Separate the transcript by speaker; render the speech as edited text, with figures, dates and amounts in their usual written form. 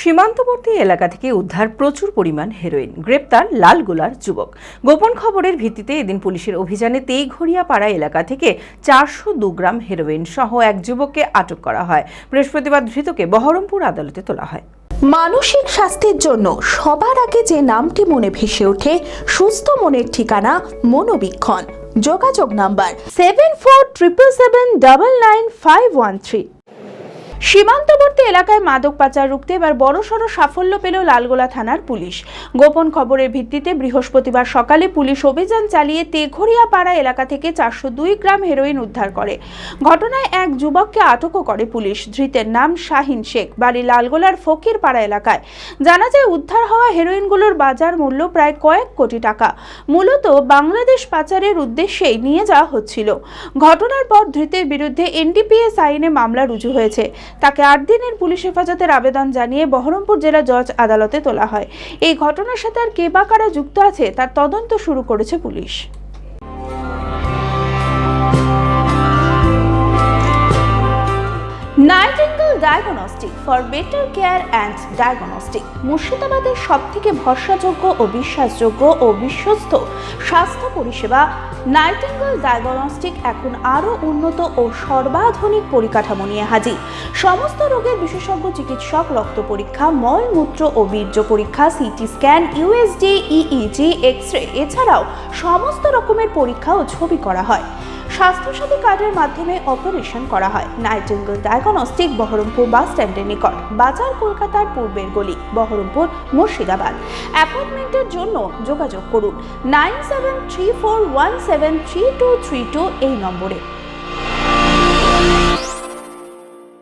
Speaker 1: সীমান্তবর্তী এলাকা থেকে উদ্ধার প্রচুর পরিমাণ হেরোইন, গ্রেপ্তার লালগোলার যুবক। গোপন খবরের ভিত্তিতে এদিন পুলিশের অভিযানে তেঘরিয়াপাড়া এলাকা থেকে 402 গ্রাম হেরোইন সহ এক যুবককে আটক করা হয়। বৃহস্পতিবার ধৃতকে বহরমপুর আদালতে তোলা হয়।
Speaker 2: মানসিক স্বাস্থ্যের জন্য সবার আগে যে নামটি মনে ভেসে ওঠে, সুস্থ মনের ঠিকানা মনোবীক্ষণ। যোগাযোগ নাম্বার 7477799513। সীমান্তবর্তী এলাকায় মাদক পাচার রুখতে এবার বড়সড় সাফল্য পেল লালগোলা থানার পুলিশ। গোপন খবরের ভিত্তিতে বৃহস্পতিবার সকালে পুলিশ অভিযান চালিয়ে তেঘরিয়াপাড়া এলাকা থেকে 402 গ্রাম হেরোইন উদ্ধার করে। ঘটনায় এক যুবককে আটকও করে পুলিশ। ধৃতের নাম শাহিন শেখ, বাড়ি লালগোলার ফকিরপাড়া এলাকায়। জানা যায় উদ্ধার হওয়া হেরোইনগুলোর বাজার মূল্য প্রায় কয়েক কোটি টাকা। মূলত বাংলাদেশ পাচারের উদ্দেশ্যেই নিয়ে যাওয়া হচ্ছিল। ঘটনার পর ধৃতের বিরুদ্ধে এনডিপিএস আইনে মামলা রুজু হয়েছে। তাকে 8 দিনের পুলিশ হেফাজতের আবেদন জানিয়ে বহরমপুর জেলা জজ আদালতে তোলা হয়। এই ঘটনার সাথে আর কে বা কারা যুক্ত আছে তার তদন্ত শুরু করেছে police. Nightingale diagnostic for better care and diagnostic মুর্শিদাবাদের সবথেকে ভরসাযোগ্য ও বিশ্বাসযোগ্য ও বিশ্বস্ত স্বাস্থ্য পরিষেবা নাইটিঙ্গেল ডায়াগনস্টিক এখন আরও উন্নত ও সর্বাধুনিক পরিকাঠামো নিয়ে হাজির। সমস্ত রোগের বিশেষজ্ঞ চিকিৎসক, রক্ত পরীক্ষা, মল মূত্র ও বীর্য পরীক্ষা, CT scan, USG, EEG, X-ray এছাড়াও সমস্ত রকমের পরীক্ষা ও ছবি করা হয়। স্বাস্থ্যসাথী কার্ডের মাধ্যমে অপারেশন করা হয়। নাইটিঙ্গেল ডায়াগনস্টিক বহরমপুর বাস স্ট্যান্ডের নিকট, বাজার, কলকাতার পূর্বের গলি, বহরমপুর, মুর্শিদাবাদ। অ্যাপয়েন্টমেন্টের জন্য যোগাযোগ করুন 9734173232 এই নম্বরে।